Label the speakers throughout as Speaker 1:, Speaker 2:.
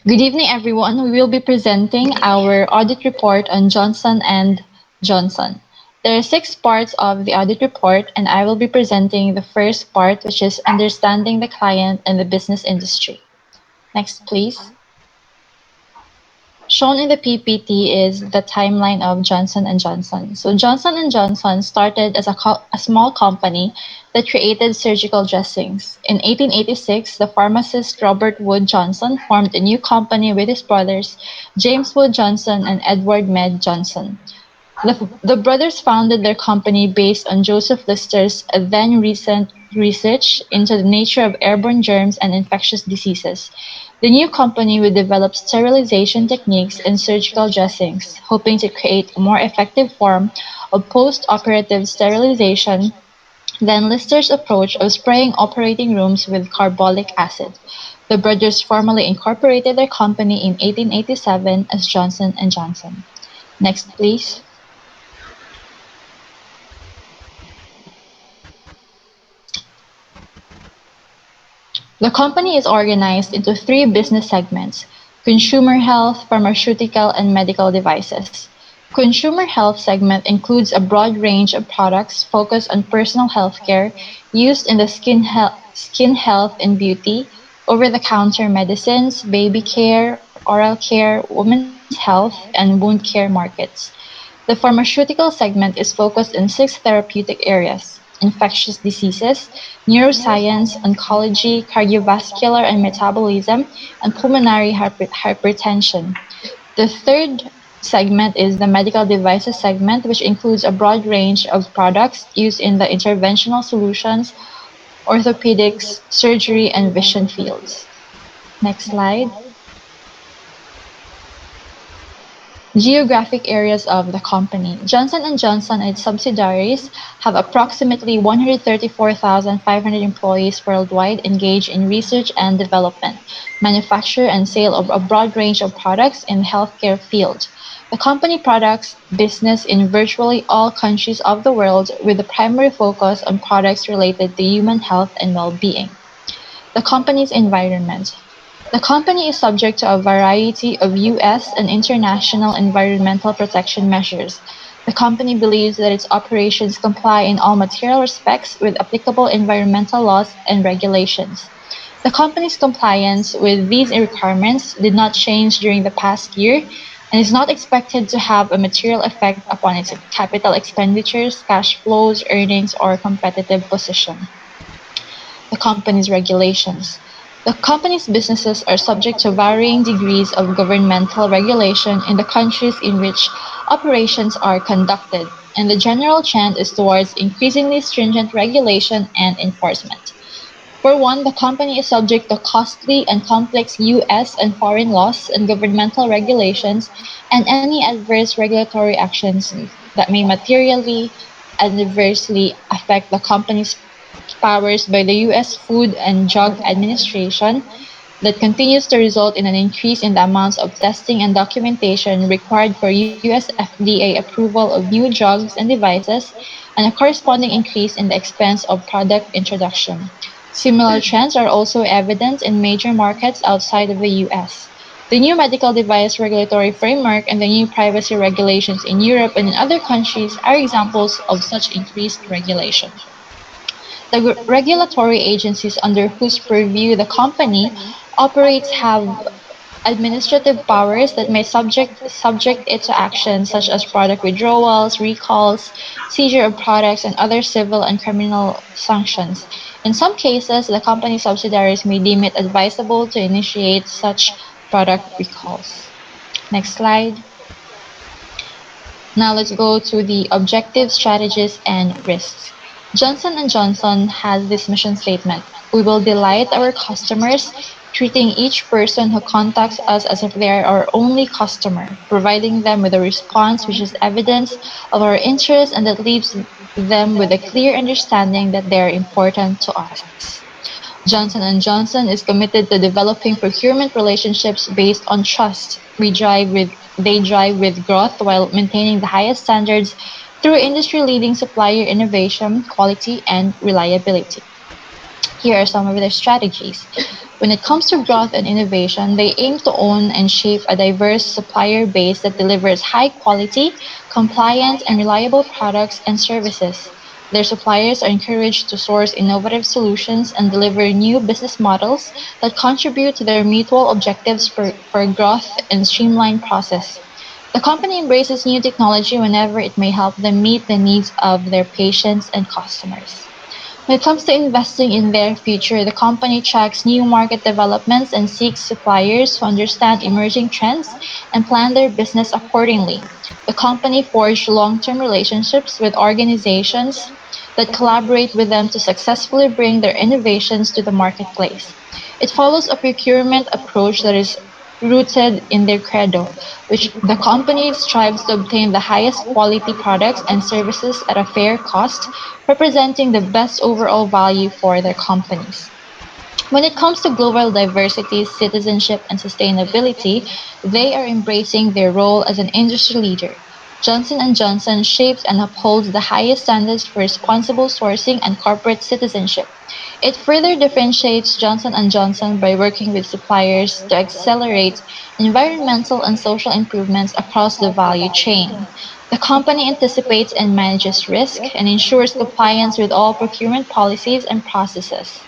Speaker 1: Good evening, everyone. We will be presenting our audit report on Johnson and Johnson. There are six parts of the audit report, and I will be presenting the first part, which is understanding the client and the business industry. Next, please. Shown in the PPT is the timeline of Johnson and Johnson. So Johnson and Johnson started as a small company that created surgical dressings. In 1886, the pharmacist Robert Wood Johnson formed a new company with his brothers, James Wood Johnson and Edward Med Johnson. The brothers founded their company based on Joseph Lister's then recent research into the nature of airborne germs and infectious diseases. The new company would develop sterilization techniques and surgical dressings, hoping to create a more effective form of post-operative sterilization than Lister's approach of spraying operating rooms with carbolic acid. The brothers formally incorporated their company in 1887 as Johnson and Johnson. Next, please. The company is organized into three business segments: consumer health, pharmaceutical, and medical devices. Consumer health segment includes a broad range of products focused on personal health care used in the skin health and beauty, over-the-counter medicines, baby care, oral care, women's health, and wound care markets. The pharmaceutical segment is focused in six therapeutic areas: infectious diseases, neuroscience, oncology, cardiovascular and metabolism, and pulmonary hypertension. The third segment is the medical devices segment, which includes a broad range of products used in the interventional solutions, orthopedics, surgery, and vision fields. Next slide. Geographic areas of the company. Johnson and Johnson and its subsidiaries have approximately 134,500 employees worldwide engaged in research and development, manufacture and sale of a broad range of products in the healthcare field. The company products business in virtually all countries of the world with a primary focus on products related to human health and well-being. The company's environment. The company is subject to a variety of U.S. and international environmental protection measures. The company believes that its operations comply in all material respects with applicable environmental laws and regulations. The company's compliance with these requirements did not change during the past year and is not expected to have a material effect upon its capital expenditures, cash flows, earnings, or competitive position. The company's regulations. The company's businesses are subject to varying degrees of governmental regulation in the countries in which operations are conducted, and the general trend is towards increasingly stringent regulation and enforcement. For one, the company is subject to costly and complex U.S. and foreign laws and governmental regulations and any adverse regulatory actions that may materially adversely affect the company's powers by the U.S. Food and Drug Administration that continues to result in an increase in the amounts of testing and documentation required for U.S. FDA approval of new drugs and devices, and a corresponding increase in the expense of product introduction. Similar trends are also evident in major markets outside of the U.S. The new medical device regulatory framework and the new privacy regulations in Europe and in other countries are examples of such increased regulation. The regulatory agencies under whose purview the company operates have administrative powers that may subject it to actions such as product withdrawals, recalls, seizure of products, and other civil and criminal sanctions. In some cases, the company subsidiaries may deem it advisable to initiate such product recalls. Next slide. Now let's go to the objectives, strategies, and risks. Johnson & Johnson has this mission statement: we will delight our customers, treating each person who contacts us as if they are our only customer, providing them with a response which is evidence of our interest and that leaves them with a clear understanding that they are important to us. Johnson & Johnson is committed to developing procurement relationships based on trust. They drive with growth while maintaining the highest standards through industry-leading supplier innovation, quality, and reliability. Here are some of their strategies. When it comes to growth and innovation, they aim to own and shape a diverse supplier base that delivers high quality, compliant, and reliable products and services. Their suppliers are encouraged to source innovative solutions and deliver new business models that contribute to their mutual objectives for growth and streamlined process. The company embraces new technology whenever it may help them meet the needs of their patients and customers. When it comes to investing in their future, the company tracks new market developments and seeks suppliers who understand emerging trends and plan their business accordingly. The company forged long-term relationships with organizations that collaborate with them to successfully bring their innovations to the marketplace. It follows a procurement approach that is rooted in their credo, which the company strives to obtain the highest quality products and services at a fair cost, representing the best overall value for their companies. When it comes to global diversity, citizenship, and sustainability, they are embracing their role as an industry leader. Johnson & Johnson shapes and upholds the highest standards for responsible sourcing and corporate citizenship. It further differentiates Johnson & Johnson by working with suppliers to accelerate environmental and social improvements across the value chain. The company anticipates and manages risk and ensures compliance with all procurement policies and processes.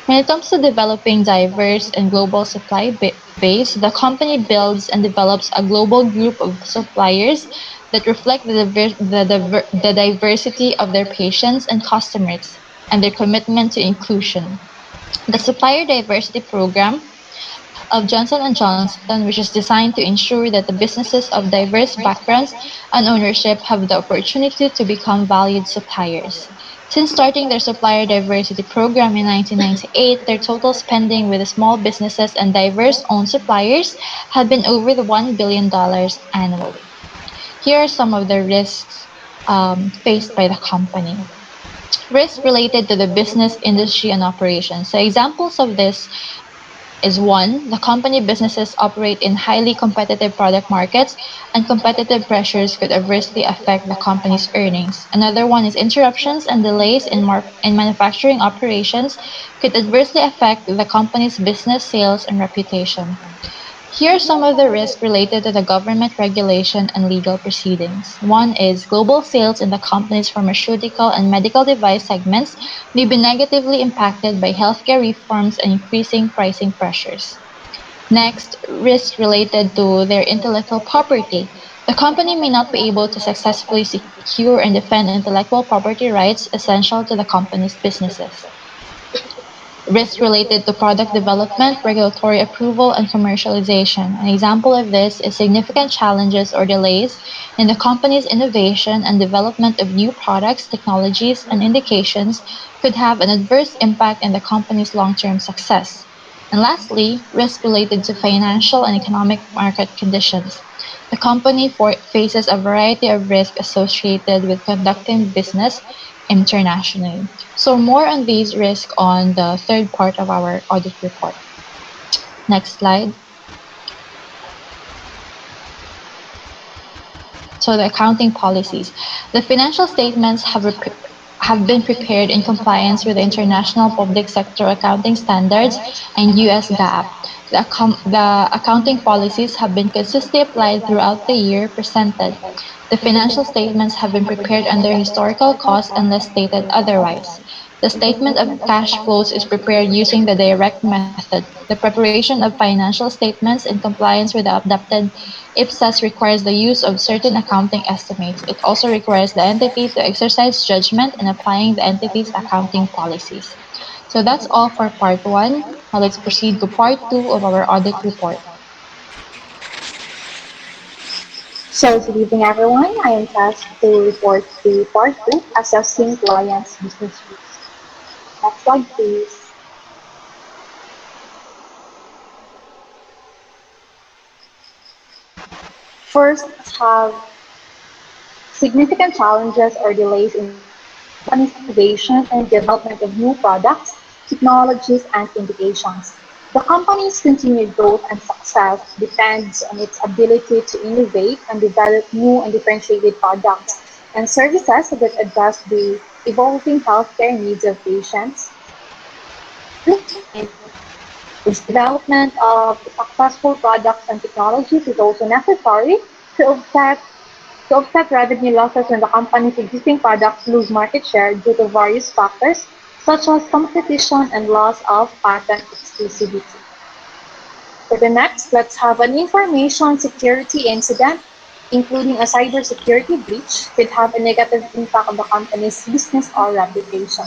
Speaker 1: When it comes to developing diverse and global base, the company builds and develops a global group of suppliers that reflect the diversity of their patients and customers and their commitment to inclusion. The Supplier Diversity Program of Johnson and Johnson, which is designed to ensure that the businesses of diverse backgrounds and ownership have the opportunity to become valued suppliers. Since starting their supplier diversity program in 1998, their total spending with small businesses and diverse owned suppliers had been over the $1 billion annually. Here are some of the risks faced by the company. Risk related to the business, industry, and operations. So examples of this is one, the company businesses operate in highly competitive product markets, and competitive pressures could adversely affect the company's earnings. Another one is interruptions and delays in manufacturing operations could adversely affect the company's business, sales, and reputation. Here are some of the risks related to the government regulation and legal proceedings. One is global sales in the company's pharmaceutical and medical device segments may be negatively impacted by healthcare reforms and increasing pricing pressures. Next, risks related to their intellectual property. The company may not be able to successfully secure and defend intellectual property rights essential to the company's businesses. Risks related to product development, regulatory approval, and commercialization. An example of this is significant challenges or delays in the company's innovation and development of new products, technologies, and indications could have an adverse impact on the company's long-term success. And lastly, risks related to financial and economic market conditions. The company faces a variety of risks associated with conducting business internationally. So more on these risks on the third part of our audit report. Next slide. So the accounting policies. The financial statements have been prepared in compliance with the International Public Sector Accounting Standards and US GAAP. The accounting policies have been consistently applied throughout the year presented. The financial statements have been prepared under historical costs unless stated otherwise. The statement of cash flows is prepared using the direct method. The preparation of financial statements in compliance with the adopted IPSAS requires the use of certain accounting estimates. It also requires the entity to exercise judgment in applying the entity's accounting policies. So that's all for part one. Now let's proceed to part two of our audit report.
Speaker 2: So, good evening everyone. I am tasked to report the part 2, assessing clients' business risk. Next slide please. First, have significant challenges or delays in the company's innovation and development of new products, technologies, and indications. The company's continued growth and success depends on its ability to innovate and develop new and differentiated products and services that address the evolving healthcare needs of patients. Next slide. Its development of successful products and technologies is also necessary to offset to offset revenue losses when the company's existing products lose market share due to various factors such as competition and loss of patent exclusivity. For the next, let's have an information security incident, including a cybersecurity breach, could have a negative impact on the company's business or reputation.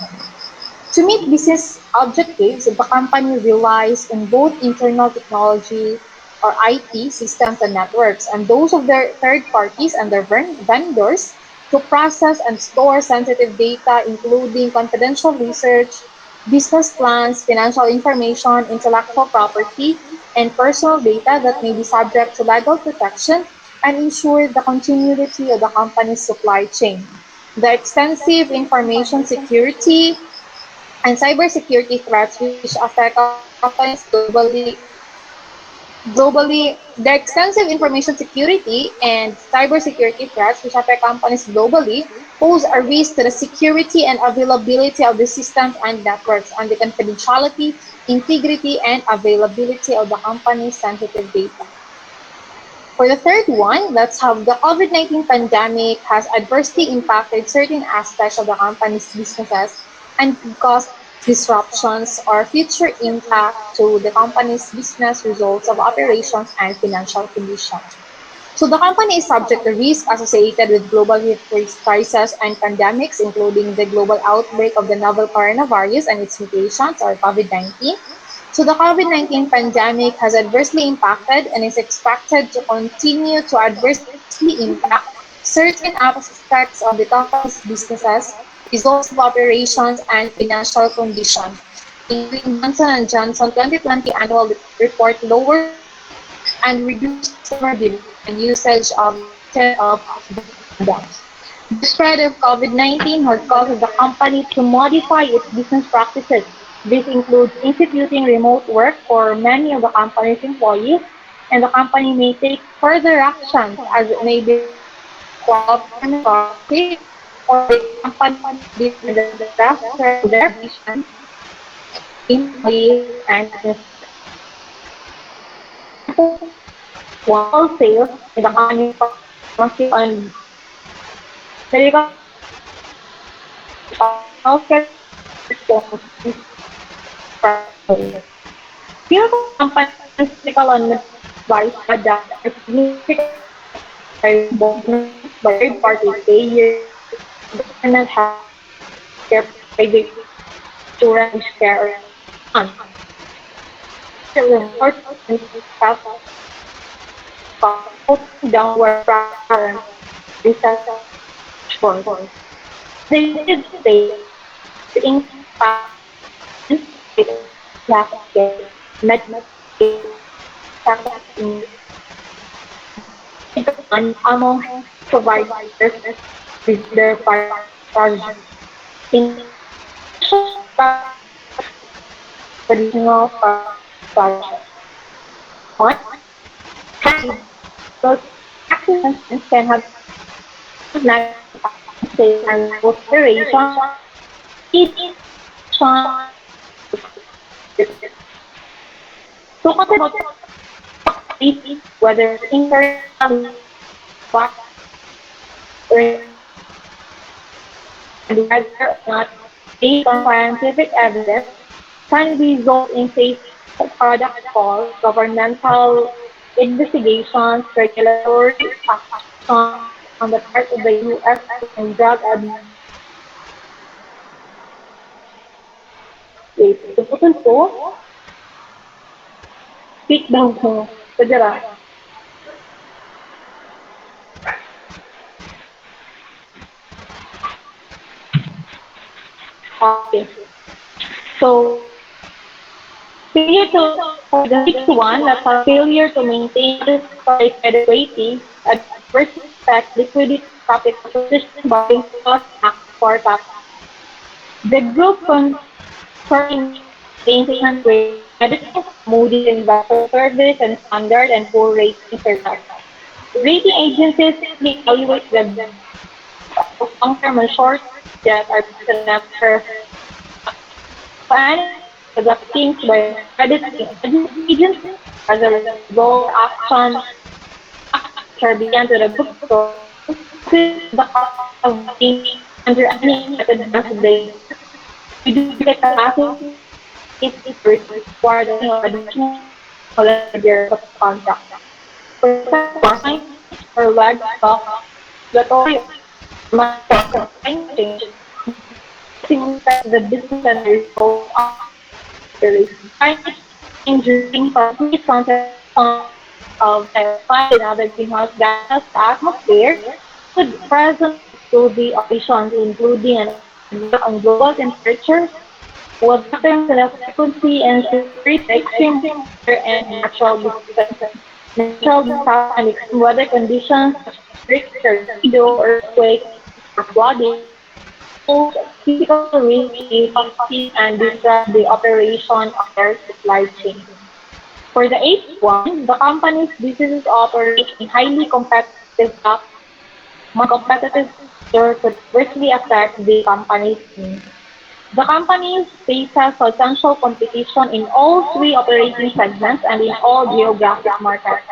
Speaker 2: To meet business objectives, the company relies on both internal technology or IT systems and networks and those of their third parties and their vendors to process and store sensitive data, including confidential research, business plans, financial information, intellectual property, and personal data that may be subject to legal protection and ensure the continuity of the company's supply chain. The extensive information security and cybersecurity threats which affect companies globally, the extensive information security and cybersecurity threats which affect companies globally pose a risk to the security and availability of the systems and networks and the confidentiality, integrity, and availability of the company's sensitive data. For the third one, let's have the COVID-19 pandemic has adversely impacted certain aspects of the company's businesses and could cause disruptions or future impact to the company's business results of operations and financial condition. So the company is subject to risk associated with global health crises and pandemics, including the global outbreak of the novel coronavirus and its mutations or COVID-19. So the COVID-19 pandemic has adversely impacted and is expected to continue to adversely impact certain aspects of the company's businesses, results of operations, and financial condition, including Johnson & Johnson 2020 annual report lower sales and reduced customer demand and usage of certain of these condoms. The spread of COVID-19 has caused the company to modify its business practices. This includes instituting remote work for many of the company's employees, and the company may take further actions as it may be required to require government authorities or the company to defend the best interest of their patients, employees, and businesses. For example, while sales in the company's pharmacy and medical healthcare response to crisis. Few companies' medical and medical device products are significantly affected by reimbursements by third-party payers, government healthcare providers, insurance care, and funds. However, the enforcement have causing downward pressure on recession force. In the United States, the impact demonstrated healthcare, Medicaid, taxes, and among providers with their projects. In addition, traditional projects. One, those accidents can have negative impact on sales and operation, leading to consider whether internally what or and whether or not, based on scientific evidence, can result in safe product calls, governmental investigations, regulatory action on the part of the U.S. Food and Drug Administration. Tungkol po, speak daw ko. Padira. Okay. So, failure to, for the sixth one, that's a failure to maintain satisfactory credit rating adversely affect liquidity capital position borrowing costs and forecast. The group concerning maintenance rating credit, Moody's Investor Service, and Standard and Poor Rating Service. Rating agencies typically evaluate the long-term and short debt are present after deducting by the credit agency as a result of action factors which are beyond to the book so increase the cost of avoiding under any expected advance delays, reduce the capacity of the state to reward additional following the years of the contract. For the second point, or leg stock, regulatory or macro climate change increasingly affect the business and the results of operations. Climate change ranging from increased concentration of dioxide and other greenhouse gases to atmosphere could presently exclude the operations, including an expected rise on global temperatures, weather patterns and the frequency and severity of extreme weather and natural disasters. Natural disasters and extreme weather conditions such as hurricane, tornado, earthquakes, or flooding pose critical risky facilities and disrupt the operation of their supply chain. For the eighth one, the company's businesses operate in highly competitive competitive sector could adversely affect the company's team. The company faces substantial competition in all three operating segments and in all geographic markets.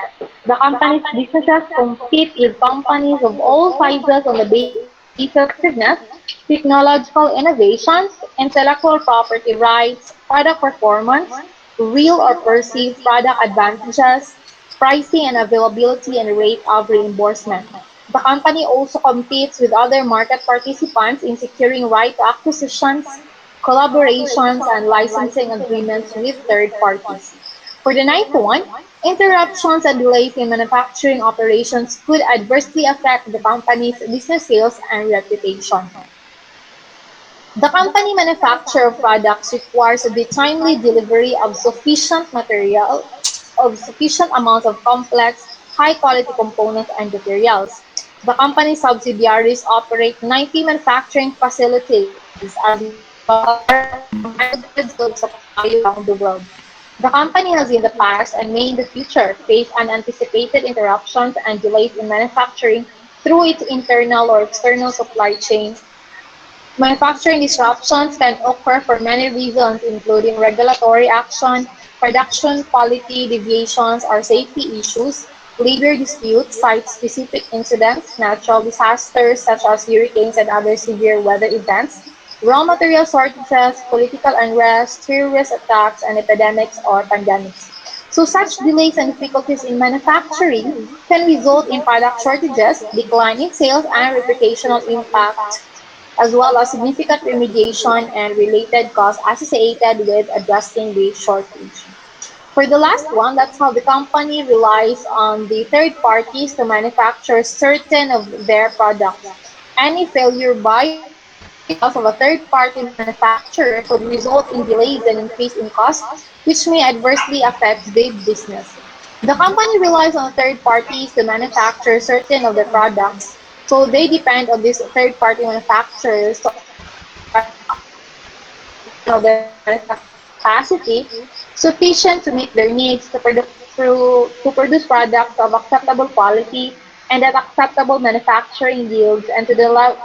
Speaker 2: The company's businesses compete with companies of all sizes on the basis of effectiveness, technological innovations, intellectual property rights, product performance, real or perceived product advantages, pricing and availability, and rate of reimbursement. The company also competes with other market participants in securing right to acquisitions, collaborations, and licensing agreements with third parties. For the ninth one, interruptions and delays in manufacturing operations could adversely affect the company's business sales and reputation. The company manufacture of products requires the timely delivery of sufficient material of sufficient amounts of complex, high-quality components and materials. The company's subsidiaries operate 90 manufacturing facilities as well as hundreds of global supply around the world. The company has in the past and may in the future face unanticipated interruptions and delays in manufacturing through its internal or external supply chains. Manufacturing disruptions can occur for many reasons, including regulatory action, production quality deviations or safety issues, labor disputes, site-specific incidents, natural disasters such as hurricanes and other severe weather events, raw material shortages, political unrest, terrorist attacks, and epidemics or pandemics. So such delays and difficulties in manufacturing can result in product shortages, decline in sales, and reputational impact as well as significant remediation and related costs associated with addressing the shortage. For the last one, that's how the company relies on the third parties to manufacture certain of their products. Any failure by or loss of a third-party manufacturer could result in delays and increase in costs, which may adversely affect the business. The company relies on third parties to manufacture certain of their products, so they depend on these third-party manufacturers to obtain products up to a certain portion of their manufacturing capacity sufficient to meet their needs to produce products of acceptable quality and at acceptable manufacturing yields and to deliver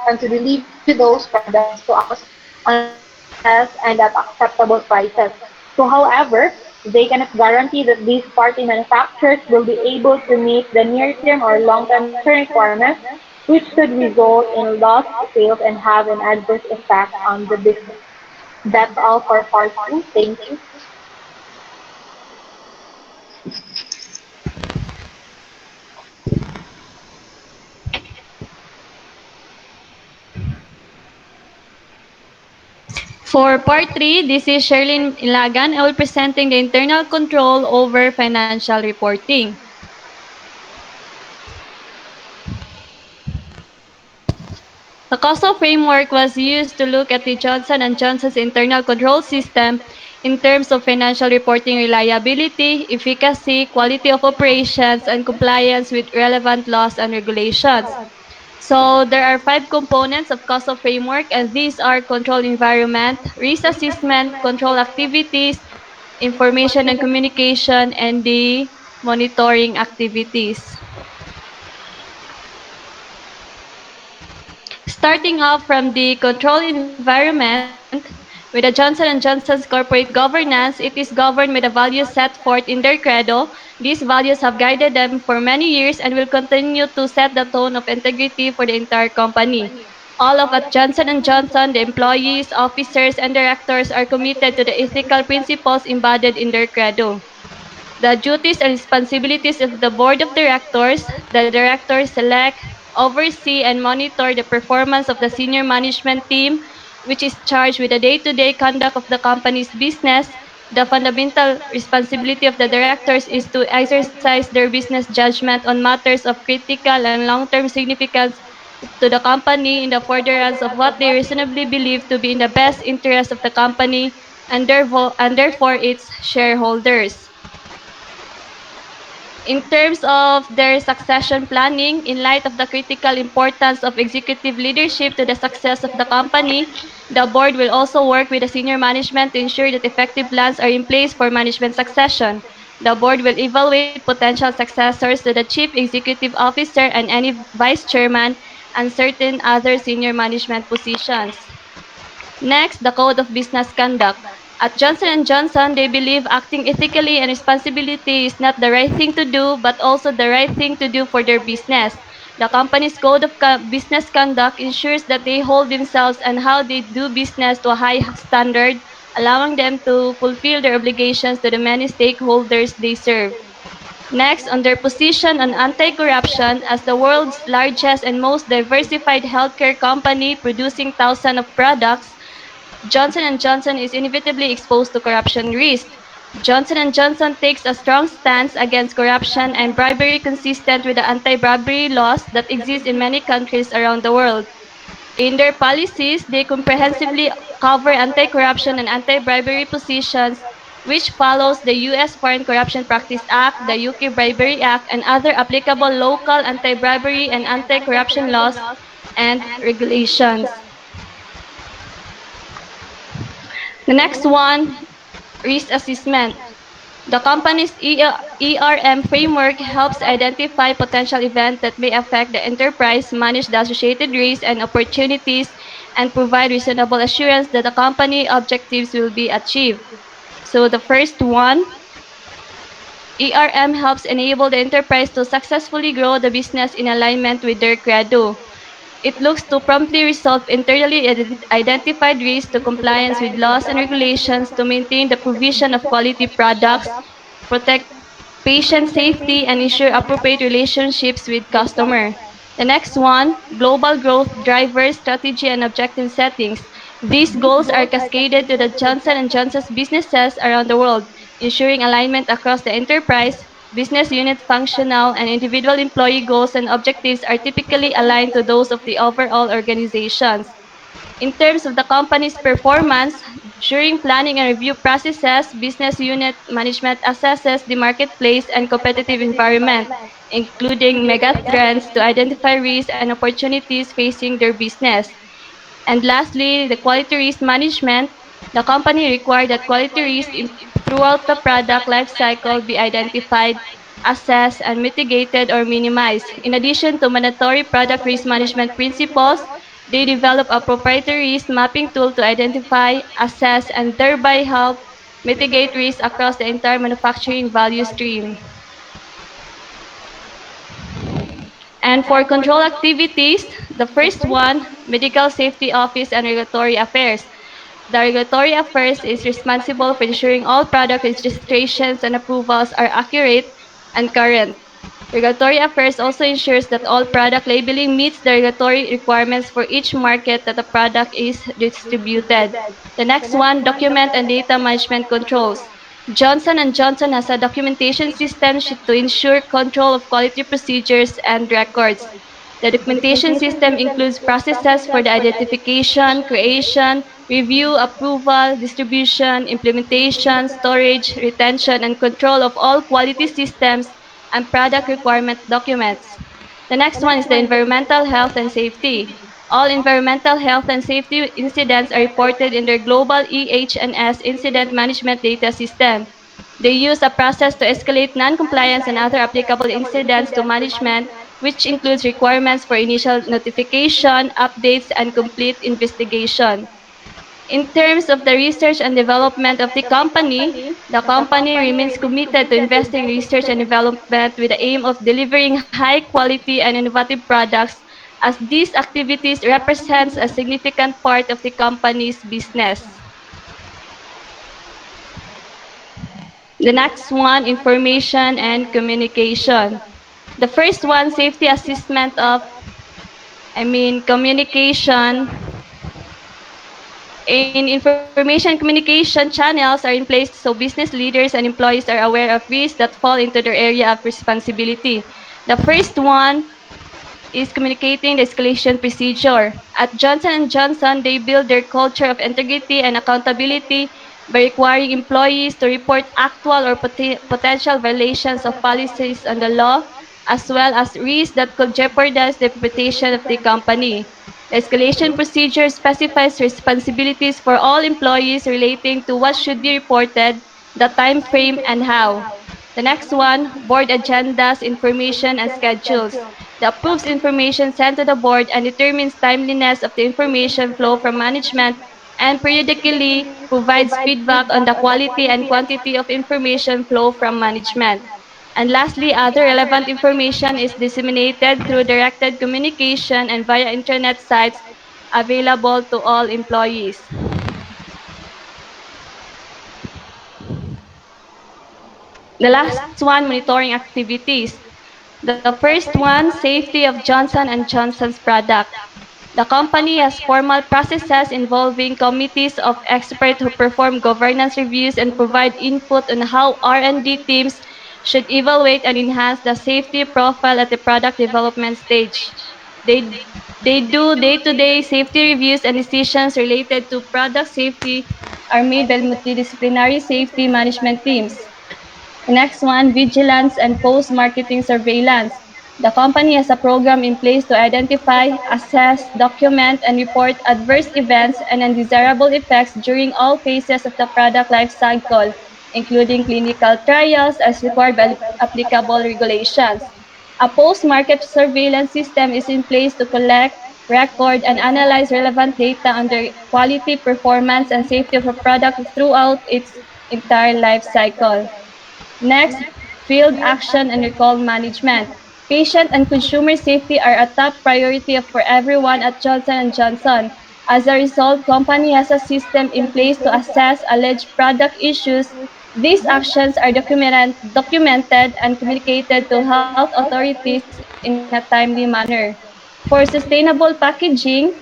Speaker 2: those products to us on a timely basis and at acceptable prices. So, however, they cannot guarantee that these party manufacturers will be able to meet the near-term or long-term manufacturing requirements, which could result in lost sales and have an adverse effect on the business. That's all for part two. Thank you.
Speaker 3: For part 3, this is Sherlyn Ilagan. I will presenting the internal control over financial reporting. The COSO framework was used to look at the Johnson & Johnson's internal control system in terms of financial reporting reliability, efficacy, quality of operations, and compliance with relevant laws and regulations. So there are 5 components of COSO framework, and these are control environment, risk assessment, control activities, information and communication, and the monitoring activities. Starting off from the control environment, With the Johnson & Johnson's corporate governance, it is governed by the values set forth in their credo. These values have guided them for many years and will continue to set the tone of integrity for the entire company. All of at Johnson & Johnson, the employees, officers, and directors are committed to the ethical principles embodied in their credo. The duties and responsibilities of the board of directors: the directors select, oversee, and monitor the performance of the senior management team, which is charged with the day-to-day conduct of the company's business. The fundamental responsibility of the directors is to exercise their business judgment on matters of critical and long-term significance to the company in the furtherance of what they reasonably believe to be in the best interest of the company and therefore its shareholders. In terms of their succession planning, in light of the critical importance of executive leadership to the success of the company, the board will also work with the senior management to ensure that effective plans are in place for management succession. The board will evaluate potential successors to the chief executive officer and any vice chairman and certain other senior management positions. Next, the Code of Business Conduct. At Johnson & Johnson, they believe acting ethically and responsibility is not the right thing to do, but also the right thing to do for their business. The company's Code of Business Conduct ensures that they hold themselves and how they do business to a high standard, allowing them to fulfill their obligations to the many stakeholders they serve. Next, on their position on anti-corruption, as the world's largest and most diversified healthcare company producing thousands of products, Johnson & Johnson is inevitably exposed to corruption risk. Johnson & Johnson takes a strong stance against corruption and bribery consistent with the anti-bribery laws that exist in many countries around the world. In their policies, they comprehensively cover anti-corruption and anti-bribery positions, which follows the U.S. Foreign Corrupt Practices Act, the UK Bribery Act, and other applicable local anti-bribery and anti-corruption laws and regulations. The next one, risk assessment. The company's ERM framework helps identify potential events that may affect the enterprise, manage the associated risks and opportunities, and provide reasonable assurance that the company objectives will be achieved. So the first one, ERM helps enable the enterprise to successfully grow the business in alignment with their credo. It looks to promptly resolve internally identified risks to compliance with laws and regulations to maintain the provision of quality products, protect patient safety, and ensure appropriate relationships with customer. The next one, global growth drivers, strategy, and objective settings. These goals are cascaded to the Johnson & Johnson's businesses around the world, ensuring alignment across the enterprise. Business unit functional and individual employee goals and objectives are typically aligned to those of the overall organizations. In terms of the company's performance, during planning and review processes, business unit management assesses the marketplace and competitive environment, including megatrends to identify risks and opportunities facing their business. And lastly, the quality risk management. The company required that quality risk throughout the product life cycle be identified, assessed, and mitigated or minimized. In addition to mandatory product risk management principles, they develop a proprietary risk mapping tool to identify, assess, and thereby help mitigate risk across the entire manufacturing value stream. And for control activities, the first one, Medical Safety Office and Regulatory Affairs. The Regulatory Affairs is responsible for ensuring all product registrations and approvals are accurate and current. Regulatory Affairs also ensures that all product labeling meets the regulatory requirements for each market that a product is distributed. The next one, Document and Data Management Controls. Johnson & Johnson has a documentation system to ensure control of quality procedures and records. The documentation system includes processes for the identification, creation, review, approval, distribution, implementation, storage, retention, and control of all quality systems and product requirement documents. The next one is the environmental health and safety. All environmental health and safety incidents are reported in their global EH&S incident management data system. They use a process to escalate non-compliance and other applicable incidents to management, which includes requirements for initial notification, updates, and complete investigation. In terms of the research and development of the company remains committed to investing in research and development with the aim of delivering high quality and innovative products as these activities represents a significant part of the company's business. The next one, information and communication. The first one, safety assessment of, communication. In information communication channels are in place so business leaders and employees are aware of risks that fall into their area of responsibility. The first one is communicating the escalation procedure. At Johnson & Johnson, they build their culture of integrity and accountability by requiring employees to report actual or potential violations of policies and the law, as well as risks that could jeopardize the reputation of the company. The escalation procedure specifies responsibilities for all employees relating to what should be reported, the time frame, and how. The next one, board agendas, information, and schedules. The approves information sent to the board and determines timeliness of the information flow from management and periodically provides feedback on the quality and quantity of information flow from management. And lastly, other relevant information is disseminated through directed communication and via internet sites available to all employees. The last one, monitoring activities. The first one, safety of Johnson & Johnson's product. The company has formal processes involving committees of experts who perform governance reviews and provide input on how R&D teams should evaluate and enhance the safety profile at the product development stage. They, they do day-to-day safety reviews and decisions related to product safety are made by multidisciplinary safety management teams. The next one, vigilance and post-marketing surveillance. The company has a program in place to identify, assess, document, and report adverse events and undesirable effects during all phases of the product life cycle, including clinical trials as required by applicable regulations. A post-market surveillance system is in place to collect, record, and analyze relevant data on the quality, performance, and safety of a product throughout its entire life cycle. Next, field action and recall management. Patient and consumer safety are a top priority for everyone at Johnson & Johnson. As a result, company has a system in place to assess alleged product issues. These actions are documented and communicated to health authorities in a timely manner. For sustainable packaging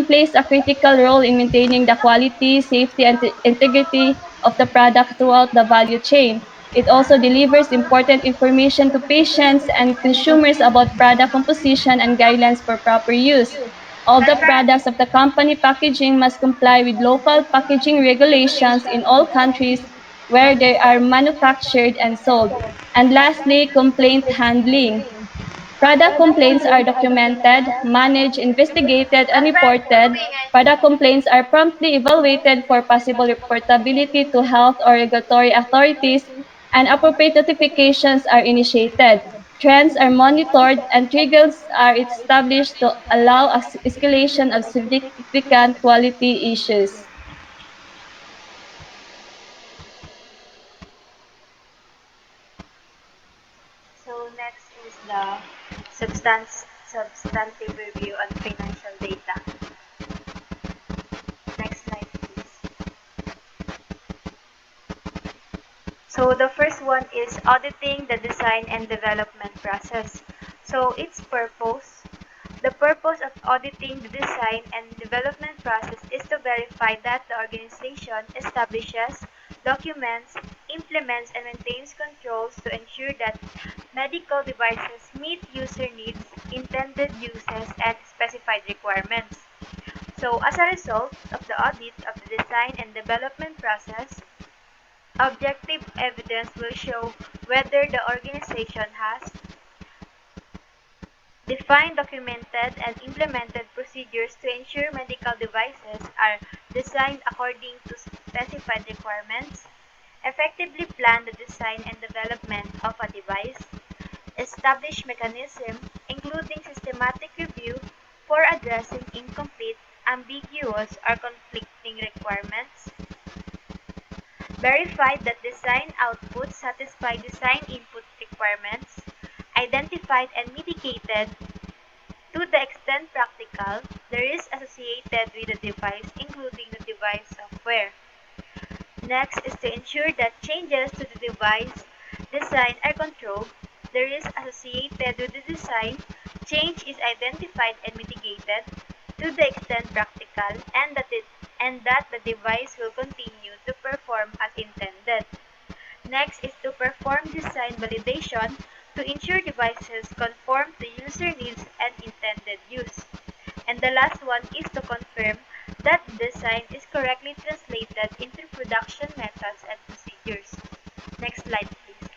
Speaker 3: plays a critical role in maintaining the quality, safety, and integrity of the product throughout the value chain. It also delivers important information to patients and consumers about product composition and guidelines for proper use. All the products of the company packaging must comply with local packaging regulations in all countries where they are manufactured and sold. And lastly, complaint handling. Product complaints are documented, managed, investigated, and reported. Product complaints are promptly evaluated for possible reportability to health or regulatory authorities, and appropriate notifications are initiated. Trends are monitored, and triggers are established to allow escalation of significant quality issues.
Speaker 4: So next is the substantive review on financial data. Next slide, please. So the first one is auditing the design and development process. So its purpose. The purpose of auditing the design and development process is to verify that the organization establishes, documents, implements, and maintains controls to ensure that medical devices meet user needs, intended uses, and specified requirements. So, as a result of the audit of the design and development process, objective evidence will show whether the organization has defined, documented, and implemented procedures to ensure medical devices are designed according to specified requirements, effectively plan the design and development of a device, establish mechanism including systematic review for addressing incomplete, ambiguous or conflicting requirements, verified that design outputs satisfy design input requirements, identified and mitigated to the extent practical the risks associated with the device, including the device software. Next is to ensure that changes to the device design are controlled, the risk associated with the design change is identified and mitigated to the extent practical, and that the device will continue to perform as intended. Next is to perform design validation to ensure devices conform to user needs and intended use. And the last one is to confirm that the design is correctly translated into production methods and procedures. Next slide, please.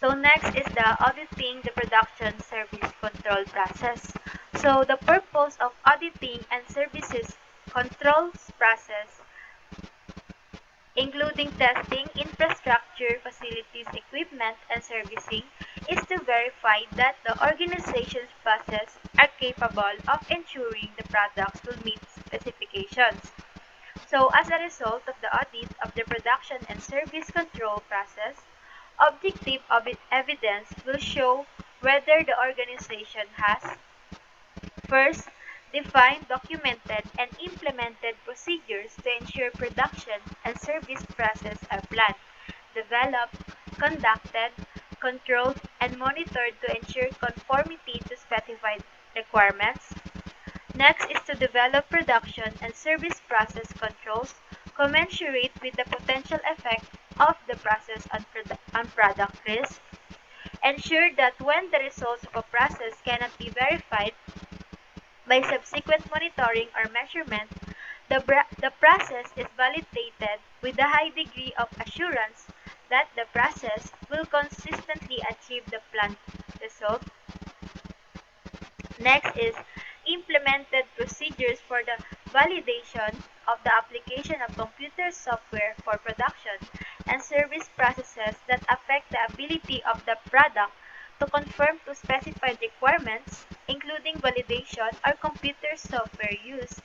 Speaker 4: So next is the auditing the production service control process. So the purpose of auditing and services controls process, including testing, infrastructure, facilities, equipment, and servicing, is to verify that the organization's processes are capable of ensuring the products will meet specifications. So, as a result of the audit of the production and service control process, objective evidence will show whether the organization has first, define, documented, and implemented procedures to ensure production and service process are planned, developed, conducted, controlled, and monitored to ensure conformity to specified requirements. Next is to develop production and service process controls commensurate with the potential effect of the process on product risk. Ensure that when the results of a process cannot be verified by subsequent monitoring or measurement, the process is validated with a high degree of assurance that the process will consistently achieve the planned result. Next is implemented procedures for the validation of the application of computer software for production and service processes that affect the ability of the product to conform to specified requirements, including validation or computer software used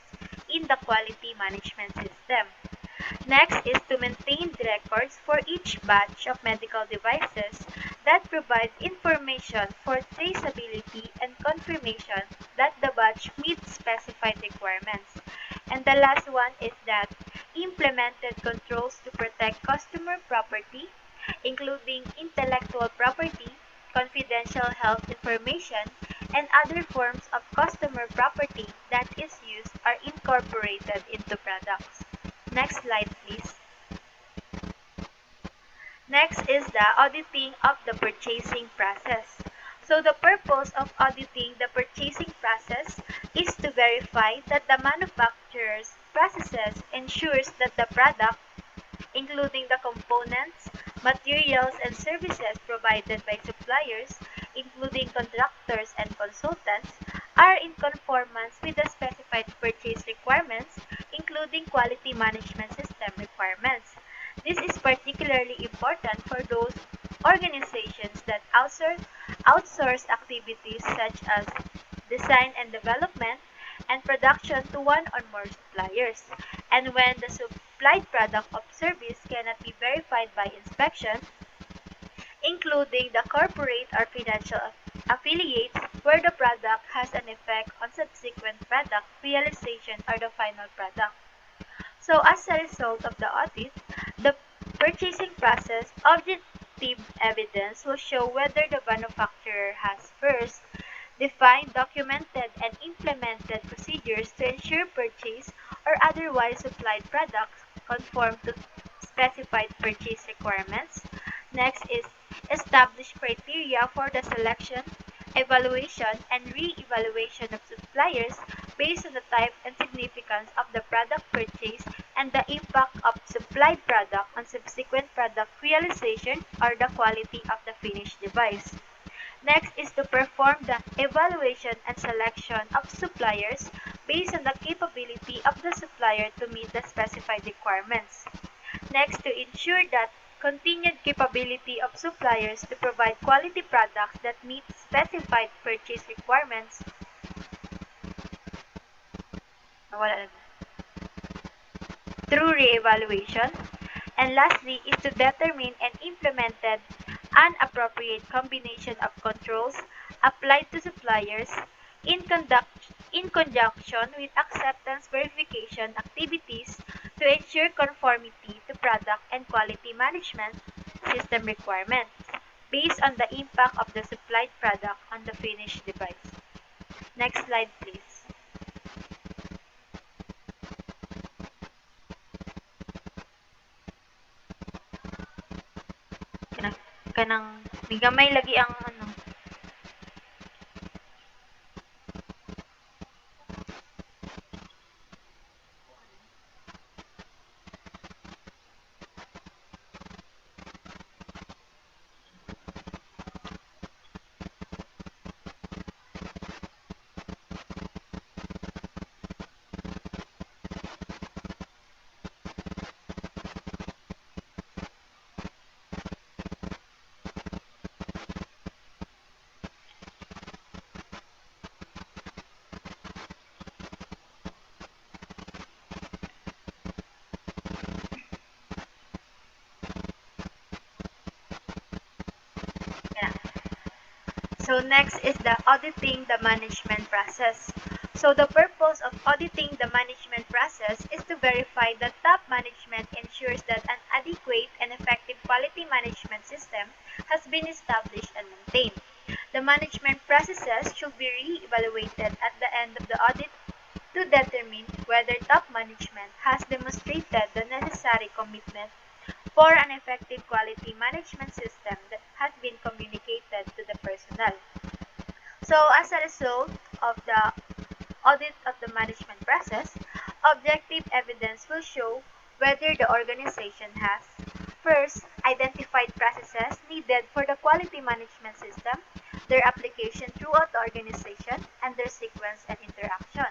Speaker 4: in the quality management system. Next is to maintain the records for each batch of medical devices that provides information for traceability and confirmation that the batch meets specified requirements. And the last one is that implemented controls to protect customer property, including intellectual property, confidential health information, and other forms of customer property that is used or incorporated into products. Next slide, please. Next is the auditing of the purchasing process. So the purpose of auditing the purchasing process is to verify that the manufacturer's processes ensures that the product, including the components, materials, and services provided by suppliers, including contractors and consultants, are in conformance with the specified purchase requirements, including quality management system requirements. This is particularly important for those organizations that outsource activities such as design and development and production to one or more suppliers, and when the supplied product or service cannot be verified by inspection, including the corporate or financial affiliates where the product has an effect on subsequent product realization or the final product. So as a result of the audit, the purchasing process objective evidence will show whether the manufacturer has first defined, documented, and implemented procedures to ensure purchase or otherwise supplied products conform to specified purchase requirements. Next is establish criteria for the selection, evaluation, and re-evaluation of suppliers based on the type and significance of the product purchase and the impact of supplied product on subsequent product realization or the quality of the finished device. Next is to perform the evaluation and selection of suppliers based on the capability of the supplier to meet the specified requirements. Next, to ensure that continued capability of suppliers to provide quality products that meet specified purchase requirements Wala through re-evaluation. And lastly is to determine and implemented an appropriate combination of controls applied to suppliers in in conjunction with acceptance verification activities to ensure conformity to product and quality management system requirements based on the impact of the supplied product on the finished device. Next slide please. Kanang, kanang may gamay lagi ang ano. Yeah. So next is the auditing the management process. So the purpose of auditing the management process is to verify that top management ensures that an adequate and effective quality management system has been established and maintained. The management processes should be re-evaluated at the end of the audit to determine whether top management has demonstrated the necessary commitment for an effective quality management system that has been communicated to the personnel. So as a result of the audit of the management process, objective evidence will show whether the organization has first identified processes needed for the quality management system, their application throughout the organization, and their sequence and interaction.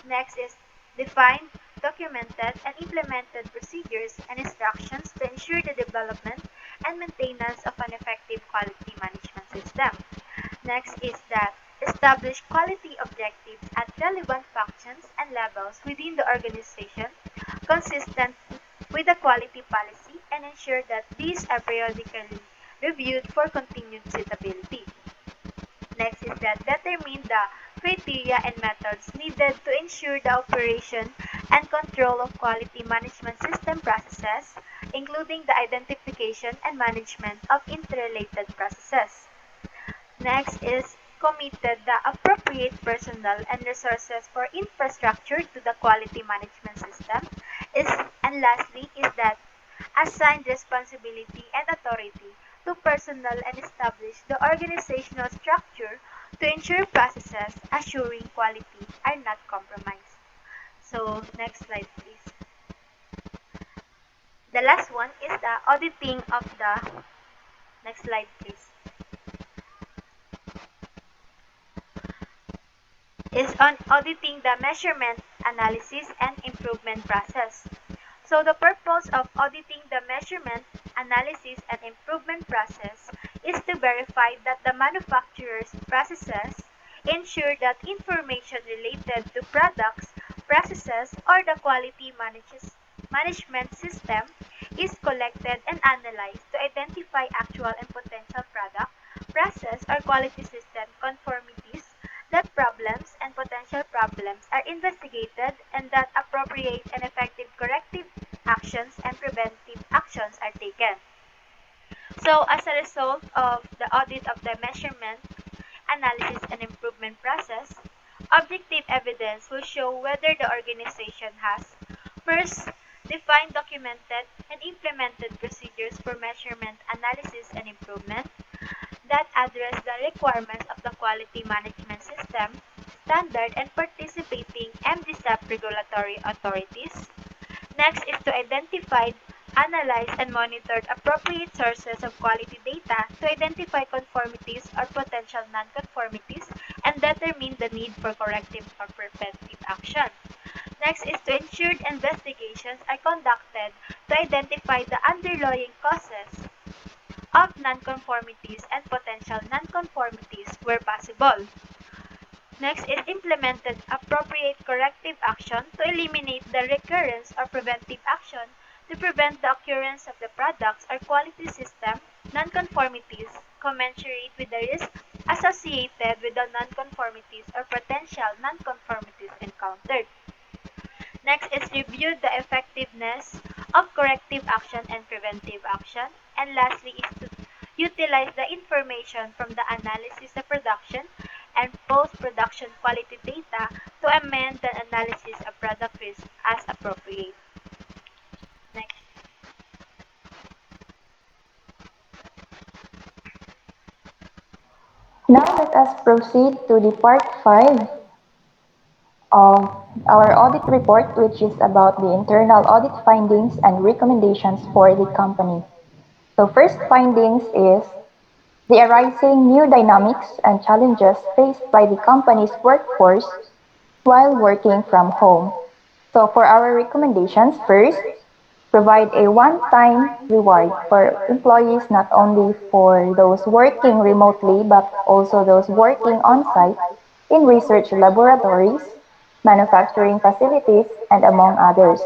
Speaker 4: Next is defined, documented, and implemented procedures and instructions to ensure the development and maintenance of an effective quality management system. Next is that establish quality objectives at relevant functions and levels within the organization consistent with the quality policy and ensure that these are periodically reviewed for continued suitability. Next is that determine the criteria and methods needed to ensure the operation and control of quality management system processes, including the identification and management of interrelated processes. Next is committed the appropriate personnel and resources for infrastructure to the quality management system. Is and lastly is that assigned responsibility and authority to personnel and establish the organizational structure to ensure processes assuring quality are not compromised. So next slide please. The last one is the auditing of the next slide please. Is on auditing the measurement, analysis, and improvement process. So the purpose of auditing the measurement, analysis, and improvement process is to verify that the manufacturer's processes ensure that information related to products, processes, or the quality management system is collected and analyzed to identify actual and potential product, process, or quality system conformities, that problems and potential problems are investigated and that appropriate and effective corrective actions and preventive actions are taken. So as a result of the audit of the measurement, analysis, and improvement process, objective evidence will show whether the organization has first defined, documented, and implemented procedures for measurement, analysis, and improvement that address the requirements of the quality management system standard and participating MDSAP regulatory authorities. Next is to identify, analyze, and monitor appropriate sources of quality data to identify conformities or potential nonconformities and determine the need for corrective or preventive action. Next is to ensure investigations are conducted to identify the underlying causes of nonconformities and potential nonconformities where possible. Next is implemented appropriate corrective action to eliminate the recurrence or preventive action to prevent the occurrence of the products or quality system nonconformities commensurate with the risk associated with the nonconformities or potential nonconformities encountered. Next is review the effectiveness of corrective action and preventive action. And lastly is to utilize the information from the analysis of production and post-production quality data to amend the analysis of product risk as appropriate. Next.
Speaker 2: Now let us proceed to the part 5 of our audit report, which is about the internal audit findings and recommendations for the company. So first findings is the arising new dynamics and challenges faced by the company's workforce while working from home. So for our recommendations, first, provide a one-time reward for employees, not only for those working remotely but also those working on-site in research laboratories, manufacturing facilities, and among others.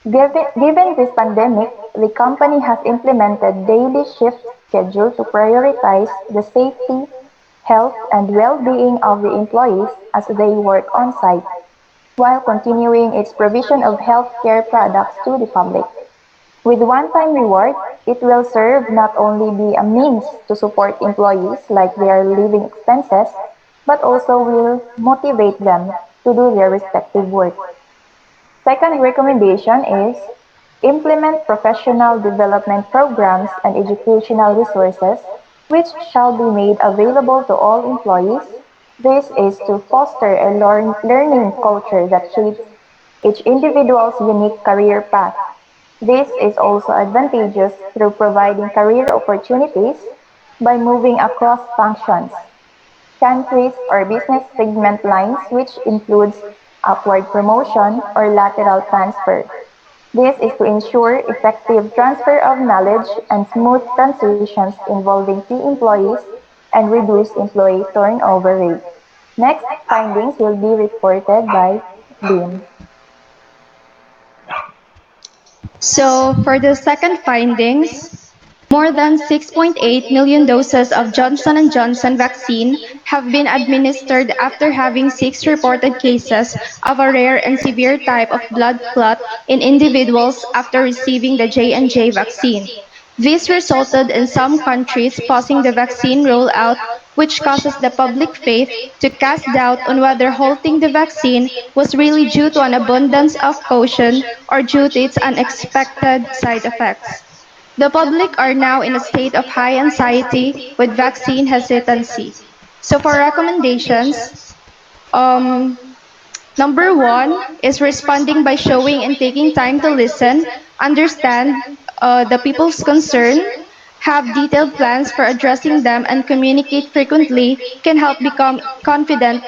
Speaker 2: Given this pandemic, the company has implemented daily shift schedule to prioritize the safety, health, and well-being of the employees as they work on-site, while continuing its provision of healthcare products to the public. With one-time reward, it will serve not only be a means to support employees like their living expenses, but also will motivate them to do their respective work. Second recommendation is implement professional development programs and educational resources which shall be made available to all employees. This is to foster a learning culture that shapes each individual's unique career path. This is also advantageous through providing career opportunities by moving across functions, countries, or business segment lines, which includes upward promotion or lateral transfer. This is to ensure effective transfer of knowledge and smooth transitions involving key employees and reduce employee turnover rate. Next findings will be reported by Dean.
Speaker 5: So, for the second findings, more than 6.8 million doses of Johnson & Johnson vaccine have been administered after having 6 reported cases of a rare and severe type of blood clot in individuals after receiving the J&J vaccine. This resulted in some countries pausing the vaccine rollout, which causes the public faith to cast doubt on whether halting the vaccine was really due to an abundance of caution or due to its unexpected side effects. The public are now in a state of high anxiety with vaccine hesitancy. So for recommendations, um, number one is responding by showing and taking time to listen, understand the people's concern, have detailed plans for addressing them, and communicate frequently can help become confident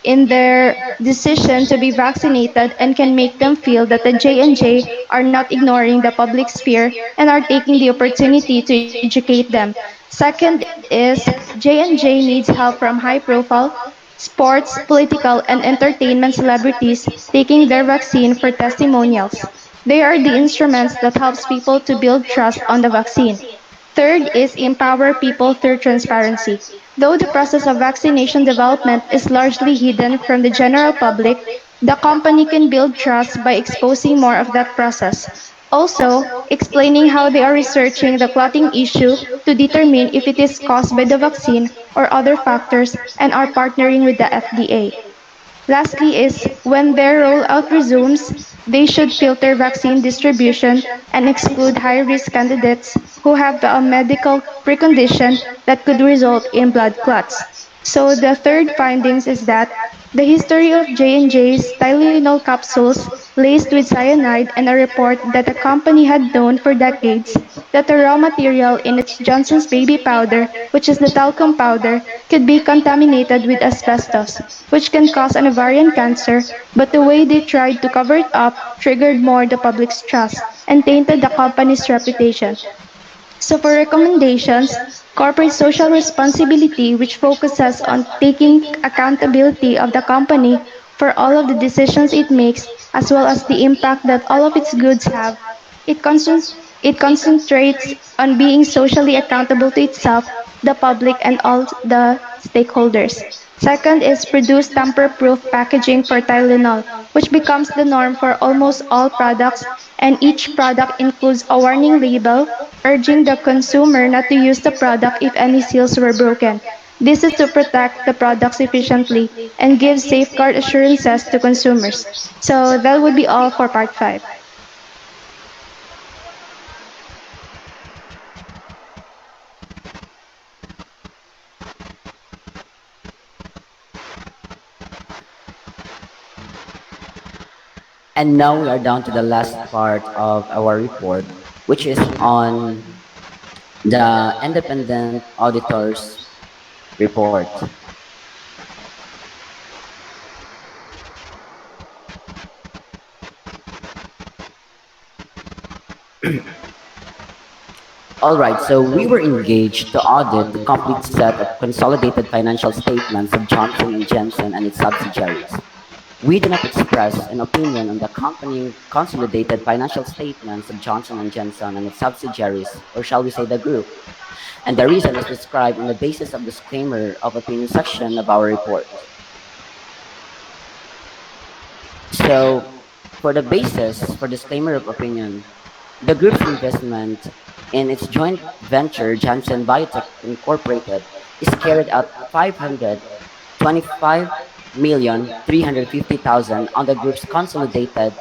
Speaker 5: in their decision to be vaccinated and can make them feel that the J&J are not ignoring the public sphere and are taking the opportunity to educate them. Second is J&J needs help from high-profile sports, political, and entertainment celebrities taking their vaccine for testimonials. They are the instruments that helps people to build trust on the vaccine. Third is empower people through transparency. Though the process of vaccination development is largely hidden from the general public, the company can build trust by exposing more of that process. Also, explaining how they are researching the clotting issue to determine if it is caused by the vaccine or other factors and are partnering with the FDA. Lastly is when their rollout resumes, they should filter vaccine distribution and exclude high-risk candidates who have a medical precondition that could result in blood clots. So the third findings is that the history of J&J's Tylenol capsules laced with cyanide and a report that the company had known for decades that the raw material in its Johnson's baby powder, which is the talcum powder, could be contaminated with asbestos, which can cause an ovarian cancer, but the way they tried to cover it up triggered more the public's trust and tainted the company's reputation. So for recommendations, Corporate social responsibility, which focuses on taking accountability of the company for all of the decisions it makes, as well as the impact that all of its goods have. It, it concentrates on being socially accountable to itself, the public, and all the stakeholders. Second is produce tamper-proof packaging for Tylenol, which becomes the norm for almost all products, and each product includes a warning label urging the consumer not to use the product if any seals were broken. This is to protect the products efficiently and give safeguard assurances to consumers. So that would be all for part 5.
Speaker 6: And now we are down to the last part of our report, which is on the independent auditors report. All right, so we were engaged to audit the complete set of consolidated financial statements of Johnson and Johnson and its subsidiaries. We do not express an opinion on the accompanying consolidated financial statements of Johnson and Johnson and its subsidiaries, or shall we say the group, and the reason is described in the basis of disclaimer of opinion section of our report. So, for the basis for disclaimer of opinion, the group's investment in its joint venture Janssen Biotech Incorporated is carried at 525,350,000 on the group's consolidated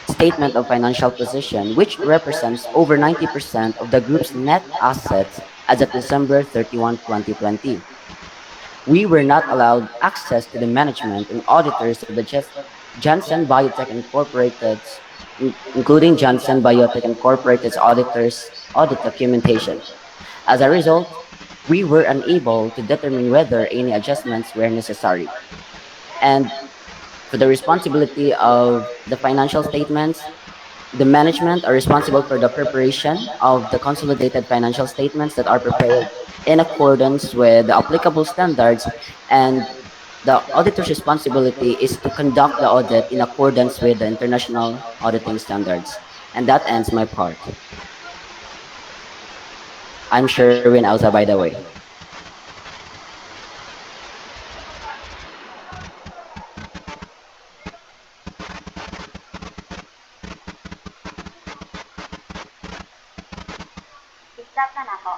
Speaker 6: statement of financial position, which represents over 90% of the group's net assets as of December 31, 2020. We were not allowed access to the management and auditors of the Janssen Biotech Incorporated, including Janssen Biotech Incorporated's auditors' audit documentation. As a result, we were unable to determine whether any adjustments were necessary. And for the responsibility of the financial statements, the management are responsible for the preparation of the consolidated financial statements that are prepared in accordance with the applicable standards, and the auditor's responsibility is to conduct the audit in accordance with the international auditing standards. And that ends my part. I'm Sherwin Elsa, by the way.
Speaker 4: Stop na nako.